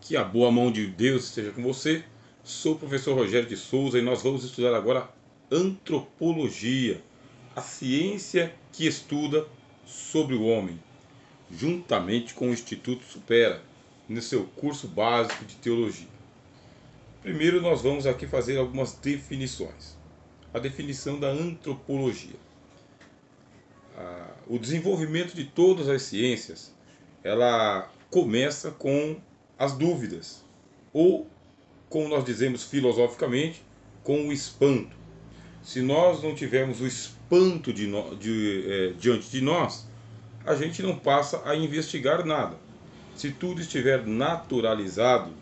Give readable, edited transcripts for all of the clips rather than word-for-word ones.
Que a boa mão de Deus esteja com você. Sou o professor Rogério de Souza e nós vamos estudar agora antropologia, a ciência que estuda sobre o homem, juntamente com o Instituto Supera, no seu curso básico de teologia. Primeiro nós vamos aqui fazer algumas definições. A definição da antropologia. O desenvolvimento de todas as ciências, ela começa com as dúvidas, ou, como nós dizemos filosoficamente, com o espanto. Se nós não tivermos o espanto diante de nós, a gente não passa a investigar nada. Se tudo estiver naturalizado,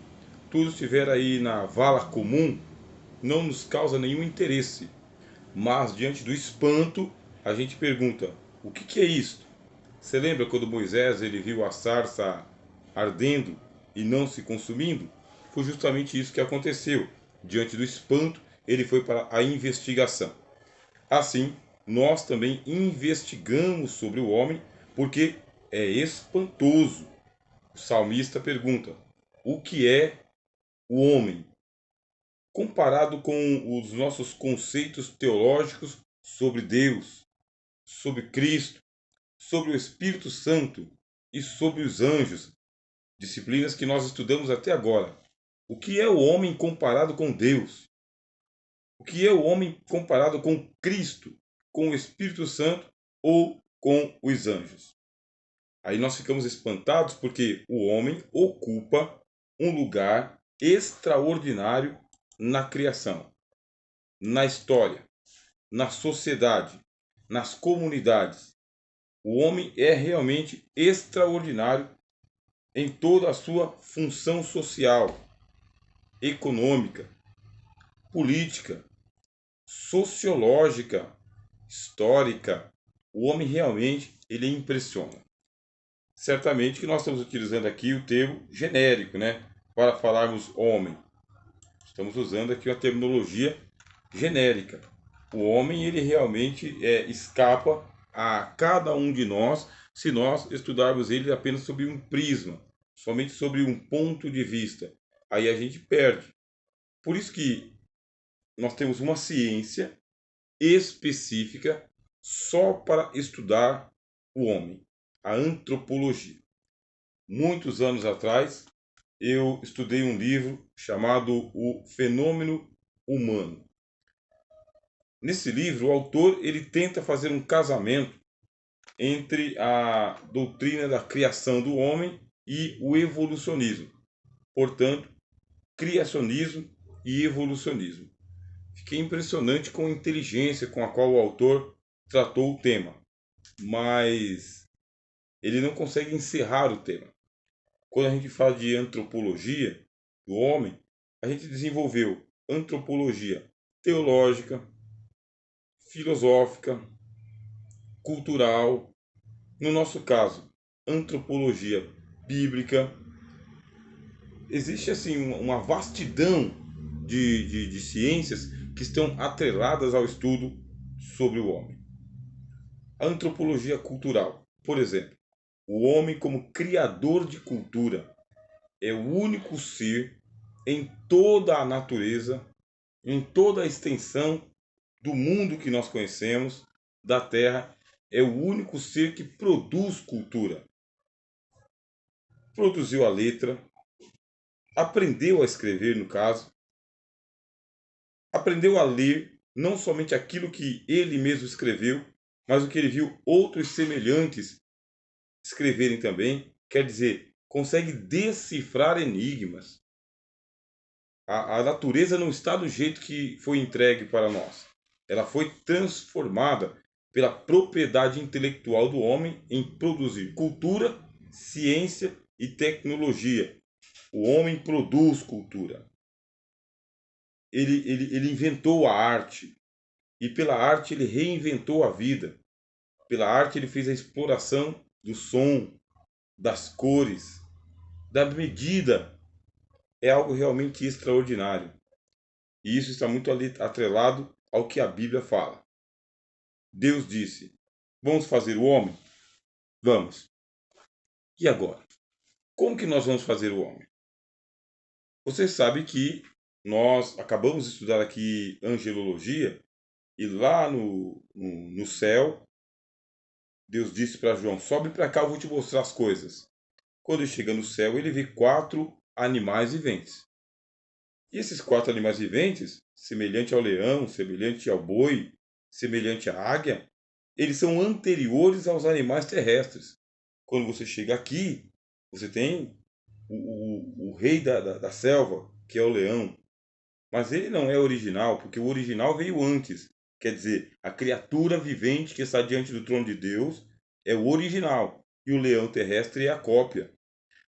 tudo estiver aí na vala comum, não nos causa nenhum interesse. Mas diante do espanto, a gente pergunta: o que é isto? Você lembra quando Moisés ele viu a sarça ardendo e não se consumindo? Foi justamente isso que aconteceu. Diante do espanto, ele foi para a investigação. Assim, nós também investigamos sobre o homem, porque é espantoso. O salmista pergunta: o que é o homem? Comparado com os nossos conceitos teológicos sobre Deus, sobre Cristo, sobre o Espírito Santo e sobre os anjos, disciplinas que nós estudamos até agora. O que é o homem comparado com Deus? O que é o homem comparado com Cristo, com o Espírito Santo ou com os anjos? Aí nós ficamos espantados porque o homem ocupa um lugar extraordinário na criação, na história, na sociedade, nas comunidades. O homem é realmente extraordinário em toda a sua função social, econômica, política, sociológica, histórica. O homem realmente ele impressiona. Certamente que nós estamos utilizando aqui o termo genérico, né, para falarmos homem. Estamos usando aqui uma terminologia genérica. O homem ele realmente escapa a cada um de nós se nós estudarmos ele apenas sob um prisma, somente sobre um ponto de vista. Aí a gente perde. Por isso que nós temos uma ciência específica só para estudar o homem, a antropologia. Muitos anos atrás, eu estudei um livro chamado O Fenômeno Humano. Nesse livro, o autor ele tenta fazer um casamento entre a doutrina da criação do homem e o evolucionismo. Portanto, criacionismo e evolucionismo. Fiquei impressionante com a inteligência com a qual o autor tratou o tema, mas ele não consegue encerrar o tema. Quando a gente fala de antropologia do homem, a gente desenvolveu antropologia teológica, filosófica, cultural, no nosso caso, antropologia bíblica. Existe assim uma vastidão de ciências que estão atreladas ao estudo sobre o homem. A antropologia cultural, por exemplo, o homem como criador de cultura é o único ser em toda a natureza, em toda a extensão do mundo que nós conhecemos, da Terra, é o único ser que produz cultura. Produziu a letra, aprendeu a escrever, no caso, aprendeu a ler não somente aquilo que ele mesmo escreveu, mas o que ele viu outros semelhantes escreverem também. Quer dizer, consegue decifrar enigmas. A natureza não está do jeito que foi entregue para nós. Ela foi transformada pela propriedade intelectual do homem em produzir cultura, ciência e tecnologia. O homem produz cultura. Ele inventou a arte. E pela arte ele reinventou a vida. Pela arte ele fez a exploração do som, das cores, da medida. É algo realmente extraordinário. E isso está muito atrelado ao que a Bíblia fala. Deus disse: vamos fazer o homem? Vamos. E agora? Como que nós vamos fazer o homem? Você sabe que nós acabamos de estudar aqui angelologia e lá no céu, Deus disse para João: sobe para cá, eu vou te mostrar as coisas. Quando ele chega no céu, ele vê 4 animais viventes. E esses 4 animais viventes, semelhante ao leão, semelhante ao boi, semelhante à águia, eles são anteriores aos animais terrestres. Quando você chega aqui, você tem o rei da selva, que é o leão. Mas ele não é original, porque o original veio antes. Quer dizer, a criatura vivente que está diante do trono de Deus é o original. E o leão terrestre é a cópia.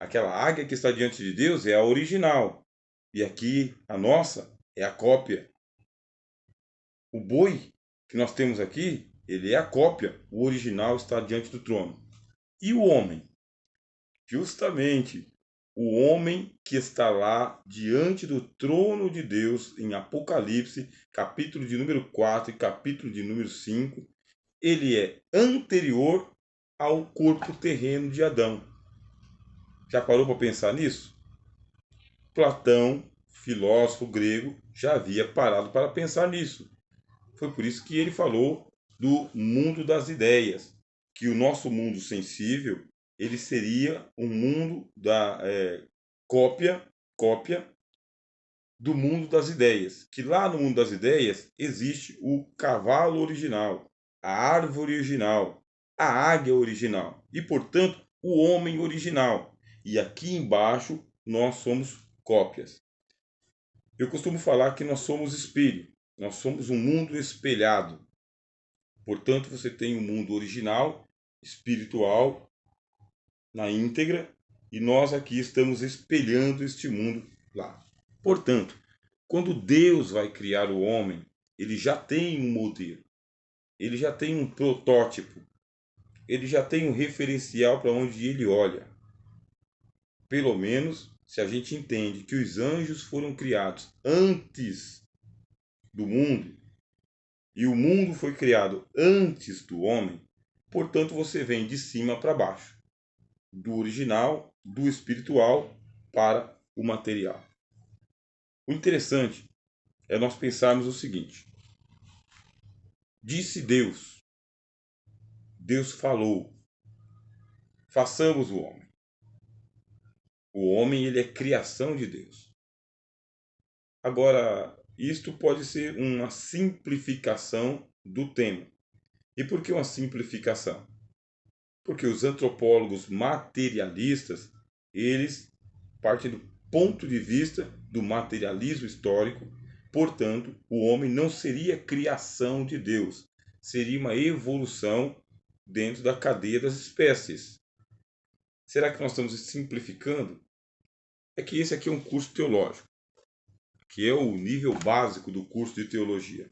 Aquela águia que está diante de Deus é a original. E aqui, a nossa, é a cópia. O boi que nós temos aqui, ele é a cópia. O original está diante do trono. E o homem? Justamente o homem que está lá diante do trono de Deus em Apocalipse, capítulo de número 4 e capítulo de número 5, ele é anterior ao corpo terreno de Adão. Já parou para pensar nisso? Platão, filósofo grego, já havia parado para pensar nisso. Foi por isso que ele falou do mundo das ideias, que o nosso mundo sensível ele seria um mundo da cópia do mundo das ideias, que lá no mundo das ideias existe o cavalo original, a árvore original, a águia original e, portanto, o homem original. E aqui embaixo nós somos cópias. Eu costumo falar que nós somos espelho, nós somos um mundo espelhado. Portanto, você tem um mundo original, espiritual, na íntegra, e nós aqui estamos espelhando este mundo lá. Portanto, quando Deus vai criar o homem, ele já tem um modelo, ele já tem um protótipo, ele já tem um referencial para onde ele olha. Pelo menos se a gente entende que os anjos foram criados antes do mundo e o mundo foi criado antes do homem, portanto você vem de cima para baixo, do original, do espiritual para o material. O interessante é nós pensarmos o seguinte: disse Deus, Deus falou, façamos o homem. O homem ele é criação de Deus. Agora, isto pode ser uma simplificação do tema. E por que uma simplificação? Porque os antropólogos materialistas, eles partem do ponto de vista do materialismo histórico, portanto, o homem não seria criação de Deus, seria uma evolução dentro da cadeia das espécies. Será que nós estamos simplificando? É que esse aqui é um curso teológico, que é o nível básico do curso de teologia.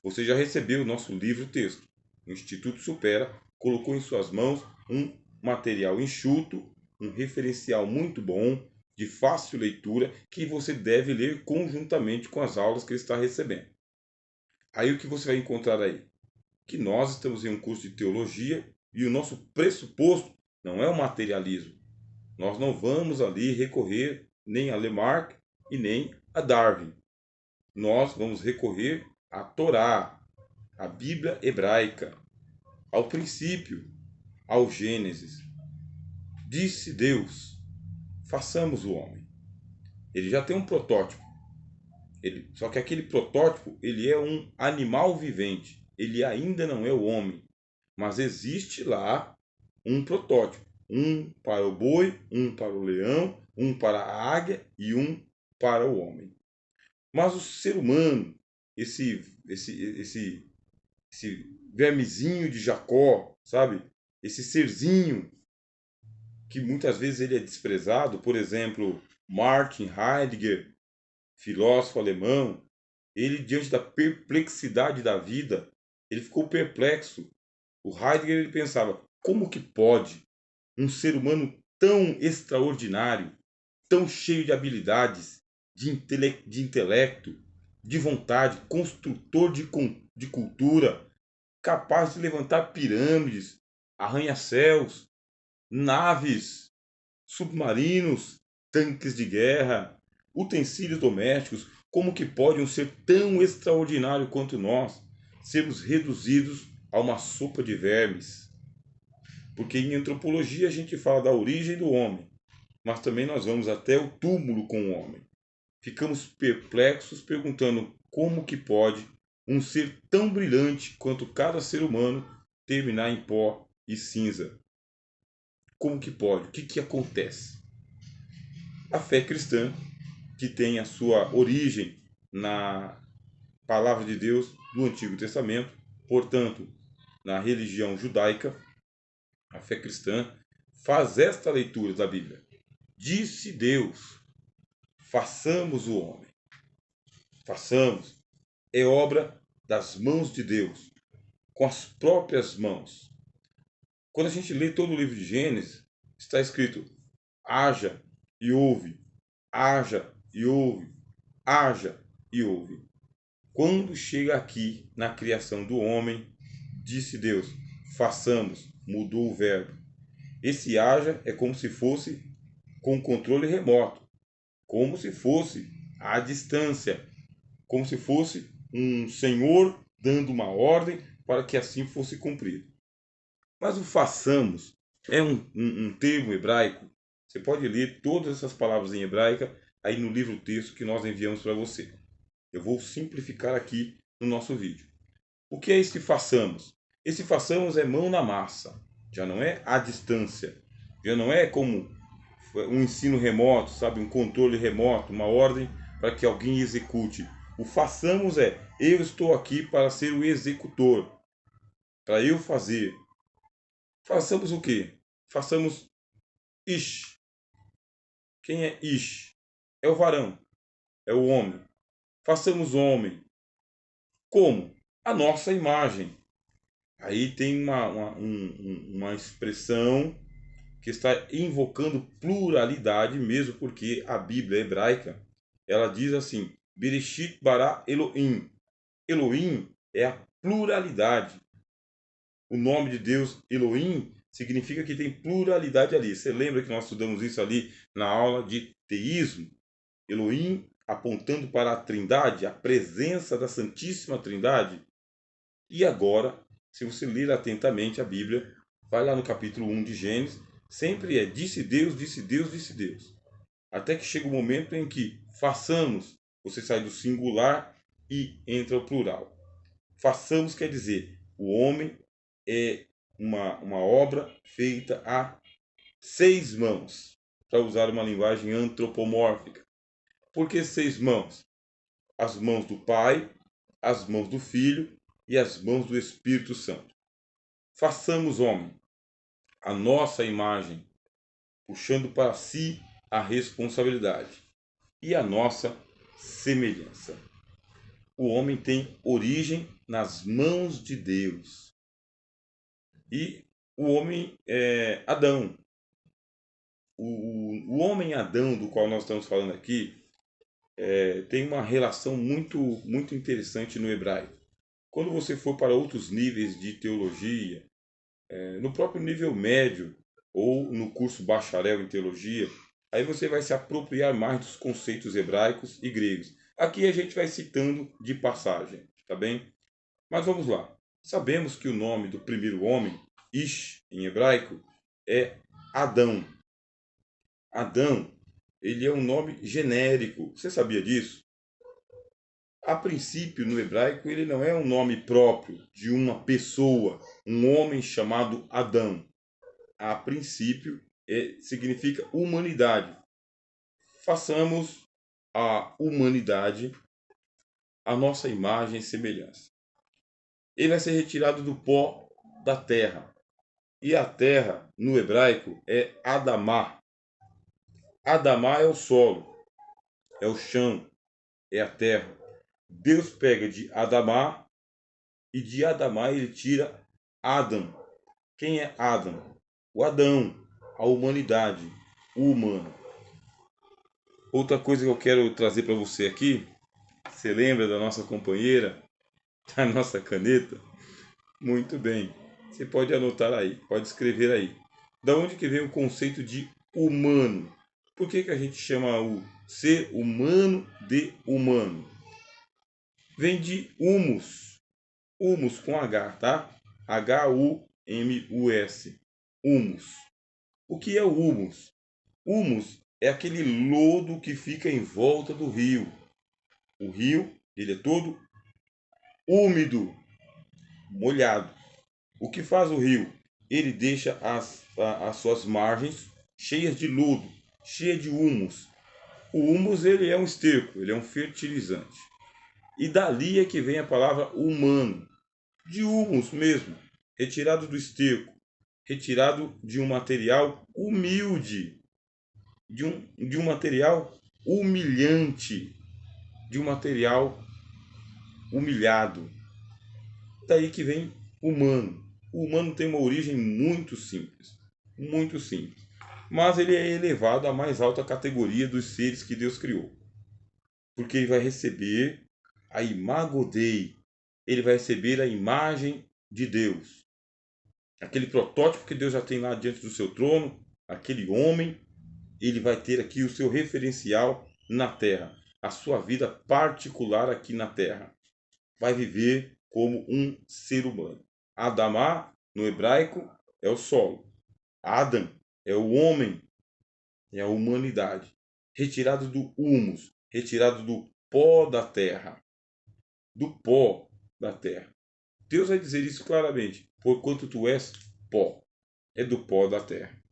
Você já recebeu o nosso livro-texto. O Instituto Supera colocou em suas mãos um material enxuto, um referencial muito bom, de fácil leitura, que você deve ler conjuntamente com as aulas que ele está recebendo. Aí o que você vai encontrar aí? Que nós estamos em um curso de teologia e o nosso pressuposto não é o materialismo. Nós não vamos ali recorrer nem a Lamarck e nem a Darwin. Nós vamos recorrer à Torá, à Bíblia hebraica, ao princípio, ao Gênesis. Disse Deus, façamos o homem. Ele já tem um protótipo. Só que aquele protótipo ele é um animal vivente. Ele ainda não é o homem. Mas existe lá um protótipo. Um para o boi, um para o leão, um para a águia e um para o homem. Mas o ser humano, esse vermezinho de Jacó, sabe? Esse serzinho que muitas vezes ele é desprezado, por exemplo, Martin Heidegger, filósofo alemão, ele diante da perplexidade da vida, ele ficou perplexo. O Heidegger ele pensava, como que pode um ser humano tão extraordinário, tão cheio de habilidades, de intelecto, de vontade, construtor de cultura, capaz de levantar pirâmides, arranha-céus, naves, submarinos, tanques de guerra, utensílios domésticos, como que pode um ser tão extraordinário quanto nós sermos reduzidos a uma sopa de vermes? Porque em antropologia a gente fala da origem do homem, mas também nós vamos até o túmulo com o homem. Ficamos perplexos perguntando como que pode um ser tão brilhante quanto cada ser humano terminar em pó e cinza. Como que pode? O que que acontece? A fé cristã, que tem a sua origem na palavra de Deus do Antigo Testamento, portanto, na religião judaica, a fé cristã faz esta leitura da Bíblia. Disse Deus: façamos o homem. Façamos. É obra das mãos de Deus, com as próprias mãos. Quando a gente lê todo o livro de Gênesis, está escrito: haja e houve, haja e houve, haja e houve. Quando chega aqui na criação do homem, disse Deus: façamos, mudou o verbo. Esse haja é como se fosse com controle remoto, como se fosse à distância, como se fosse um senhor dando uma ordem para que assim fosse cumprido. Mas o façamos é um termo hebraico. Você pode ler todas essas palavras em hebraica aí no livro texto que nós enviamos para você. Eu vou simplificar aqui no nosso vídeo. O que é esse façamos? Esse façamos é mão na massa. Já não é à distância. Já não é como um ensino remoto, sabe? Um controle remoto, uma ordem para que alguém execute. O façamos é: eu estou aqui para ser o executor, para eu fazer. Façamos o quê? Façamos Ish. Quem é Ish? É o varão, é o homem. Façamos homem. Como? A nossa imagem. Aí tem uma expressão que está invocando pluralidade mesmo, porque a Bíblia hebraica, ela diz assim: Bereshit bara Elohim. Elohim é a pluralidade. O nome de Deus, Elohim, significa que tem pluralidade ali. Você lembra que nós estudamos isso ali na aula de teísmo? Elohim apontando para a Trindade, a presença da Santíssima Trindade. E agora, se você ler atentamente a Bíblia, vai lá no capítulo 1 de Gênesis, sempre é disse Deus, disse Deus, disse Deus. Até que chega o momento em que façamos, você sai do singular e entra o plural. Façamos quer dizer, o homem é uma obra feita a 6 mãos, para usar uma linguagem antropomórfica. Por que 6 mãos? As mãos do Pai, as mãos do Filho e as mãos do Espírito Santo. Façamos, homem, a nossa imagem, puxando para si a responsabilidade e a nossa semelhança. O homem tem origem nas mãos de Deus. E o homem é Adão. O homem Adão, do qual nós estamos falando aqui, tem uma relação muito interessante no hebraico. Quando você for para outros níveis de teologia, no próprio nível médio ou no curso bacharel em teologia, aí você vai se apropriar mais dos conceitos hebraicos e gregos. Aqui a gente vai citando de passagem, tá bem? Mas vamos lá. Sabemos que o nome do primeiro homem, Ish, em hebraico, é Adão. Adão, ele é um nome genérico. Você sabia disso? A princípio, no hebraico, ele não é um nome próprio de uma pessoa, um homem chamado Adão. A princípio, significa humanidade. Façamos a humanidade a nossa imagem e semelhança. Ele vai ser retirado do pó da terra. E a terra, no hebraico, é Adamá. Adamá é o solo, é o chão, é a terra. Deus pega de Adamá e de Adamá ele tira Adam. Quem é Adam? O Adão, a humanidade, o humano. Outra coisa que eu quero trazer para você aqui, você lembra da nossa companheira, da nossa caneta? Muito bem, você pode anotar aí, pode escrever aí. Da onde que vem o conceito de humano? Por que a gente chama ser humano de humano. Vem de humus. Humus com H, tá? H-U-M-U-S. Humus. O que é o humus? Humus é aquele lodo que fica em volta do rio. O rio, ele é todo úmido, molhado. O que faz o rio? Ele deixa as suas margens cheias de lodo, cheias de humus. O humus, ele é um esterco, ele é um fertilizante. E dali é que vem a palavra humano, de humus mesmo, retirado do esterco, retirado de um material humilde, de um material humilhante, de um material humilhado. Daí que vem humano. O humano tem uma origem muito simples, muito simples. Mas ele é elevado à mais alta categoria dos seres que Deus criou. Porque ele vai receber a imago Dei, ele vai receber a imagem de Deus. Aquele protótipo que Deus já tem lá diante do seu trono, aquele homem, ele vai ter aqui o seu referencial na terra, a sua vida particular aqui na terra. Vai viver como um ser humano. Adamá, no hebraico, é o solo. Adam é o homem, é a humanidade. Retirado do humus, retirado do pó da terra. Do pó da terra. Deus vai dizer isso claramente. Porquanto tu és pó. É do pó da terra.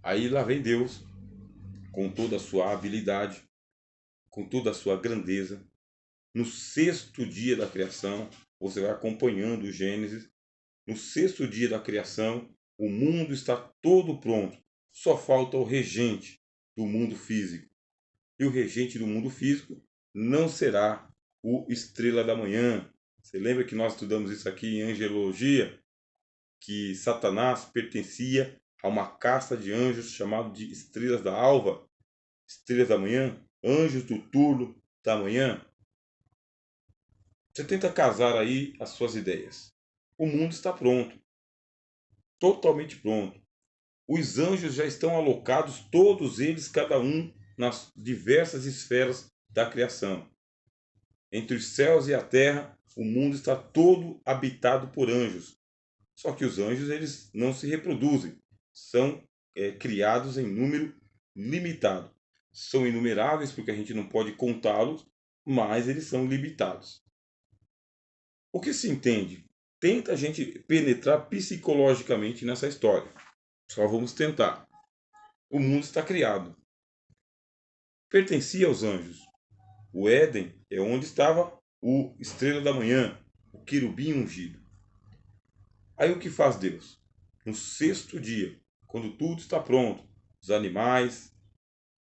Aí lá vem Deus, com toda a sua habilidade, com toda a sua grandeza. No sexto dia da criação, você vai acompanhando o Gênesis. No sexto dia da criação, o mundo está todo pronto. Só falta o regente do mundo físico. E o regente do mundo físico não será o estrela da manhã. Você lembra que nós estudamos isso aqui em angelologia? Que Satanás pertencia a uma casta de anjos chamado de estrelas da alva, estrelas da manhã, anjos do turno da manhã. Você tenta casar aí as suas ideias. O mundo está pronto, totalmente pronto. Os anjos já estão alocados, todos eles, cada um, nas diversas esferas da criação. Entre os céus e a terra, o mundo está todo habitado por anjos. Só que os anjos, eles não se reproduzem. São criados em número limitado. São inumeráveis porque a gente não pode contá-los, mas eles são limitados. O que se entende? Tenta a gente penetrar psicologicamente nessa história. Só vamos tentar. O mundo está criado. Pertencia aos anjos. O Éden é onde estava o estrela da manhã, o querubim ungido. Aí o que faz Deus? No sexto dia, quando tudo está pronto, os animais,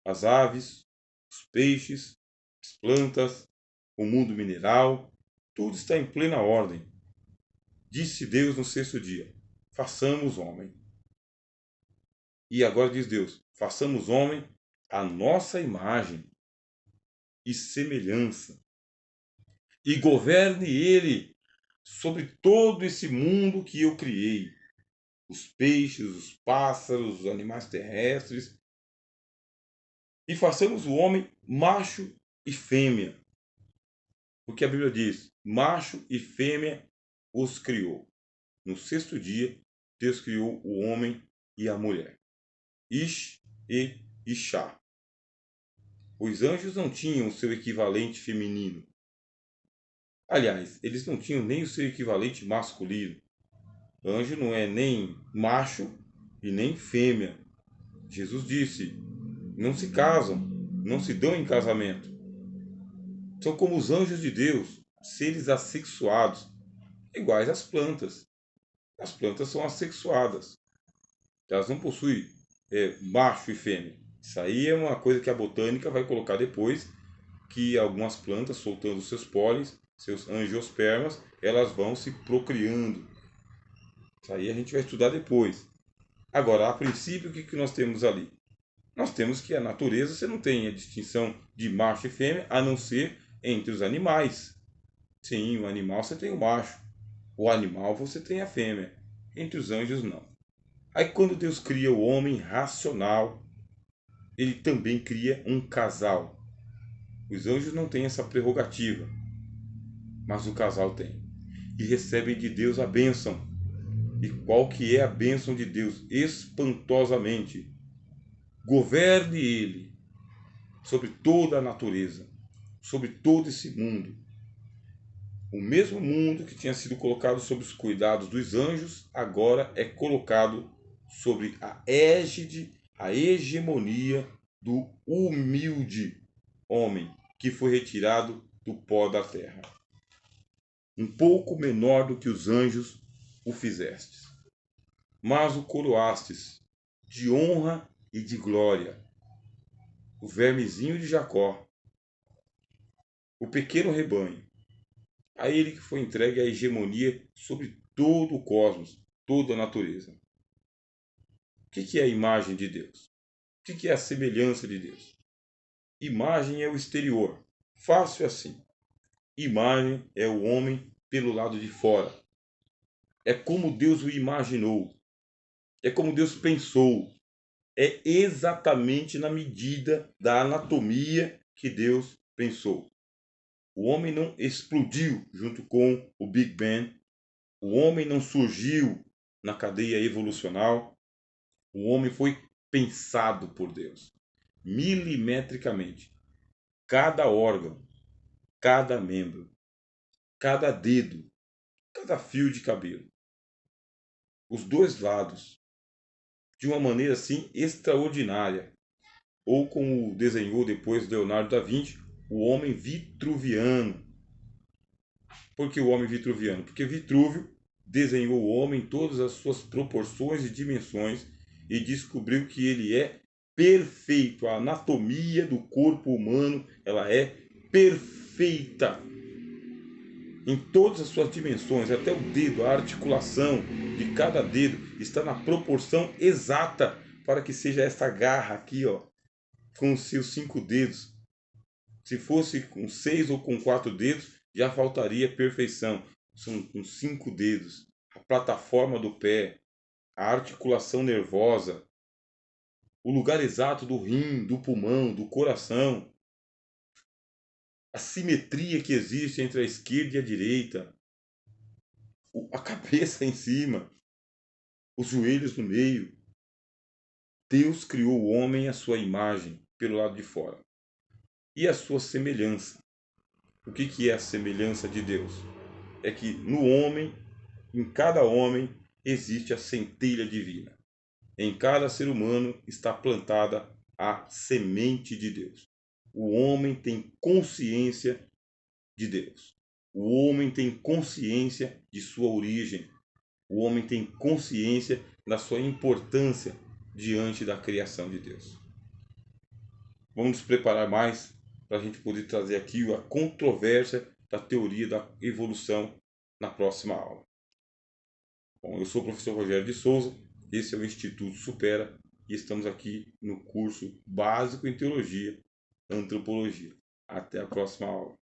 as aves, os peixes, as plantas, o mundo mineral, tudo está em plena ordem. Disse Deus no sexto dia: façamos homem. E agora diz Deus: façamos homem à nossa imagem e semelhança, e governe ele sobre todo esse mundo que eu criei. Os peixes, os pássaros, os animais terrestres. E façamos o homem macho e fêmea. Porque a Bíblia diz: macho e fêmea os criou. No sexto dia, Deus criou o homem e a mulher. Ish e Ishá. Os anjos não tinham o seu equivalente feminino. Aliás, eles não tinham nem o seu equivalente masculino. Anjo não é nem macho e nem fêmea. Jesus disse: não se casam, não se dão em casamento. São como os anjos de Deus, seres assexuados, iguais às plantas. As plantas são assexuadas. Elas não possuem macho e fêmea. Isso aí é uma coisa que a botânica vai colocar depois, que algumas plantas, soltando seus pólens, seus angiospermas, elas vão se procriando. Isso aí a gente vai estudar depois. Agora, a princípio, o que nós temos ali? Nós temos que a natureza, você não tem a distinção de macho e fêmea, a não ser entre os animais. Sim, o animal você tem o macho. O animal você tem a fêmea. Entre os anjos, não. Aí quando Deus cria o homem racional, ele também cria um casal. Os anjos não têm essa prerrogativa, mas o casal tem. E recebem de Deus a bênção. E qual que é a bênção de Deus? Espantosamente. Governe ele sobre toda a natureza, sobre todo esse mundo. O mesmo mundo que tinha sido colocado sob os cuidados dos anjos, agora é colocado sobre a égide, a hegemonia do humilde homem que foi retirado do pó da terra. Um pouco menor do que os anjos o fizestes, mas o coroastes de honra e de glória. O vermezinho de Jacó, o pequeno rebanho, a ele que foi entregue a hegemonia sobre todo o cosmos, toda a natureza. O que é a imagem de Deus? O que é a semelhança de Deus? Imagem é o exterior. Fácil assim. Imagem é o homem pelo lado de fora. É como Deus o imaginou. É como Deus pensou. É exatamente na medida da anatomia que Deus pensou. O homem não explodiu junto com o Big Bang. O homem não surgiu na cadeia evolucional. O homem foi pensado por Deus, milimetricamente. Cada órgão, cada membro, cada dedo, cada fio de cabelo. Os dois lados, de uma maneira assim extraordinária. Ou como desenhou depois Leonardo da Vinci, o homem vitruviano. Por que o homem vitruviano? Porque Vitrúvio desenhou o homem em todas as suas proporções e dimensões e descobriu que ele é perfeito. A anatomia do corpo humano, ela é perfeita em todas as suas dimensões, até o dedo, a articulação de cada dedo está na proporção exata para que seja essa garra aqui, ó, com os seus 5 dedos. Se fosse com 6 ou com 4 dedos, já faltaria perfeição. São com 5 dedos. A plataforma do pé, a articulação nervosa, o lugar exato do rim, do pulmão, do coração, a simetria que existe entre a esquerda e a direita, a cabeça em cima, os joelhos no meio. Deus criou o homem à sua imagem, pelo lado de fora, e a sua semelhança. O que é a semelhança de Deus? É que no homem, em cada homem, existe a centelha divina. Em cada ser humano está plantada a semente de Deus. O homem tem consciência de Deus. O homem tem consciência de sua origem. O homem tem consciência da sua importância diante da criação de Deus. Vamos nos preparar mais para a gente poder trazer aqui a controvérsia da teoria da evolução na próxima aula. Bom, eu sou o professor Rogério de Souza, esse é o Instituto Supera e estamos aqui no curso básico em Teologia, Antropologia. Até a próxima aula.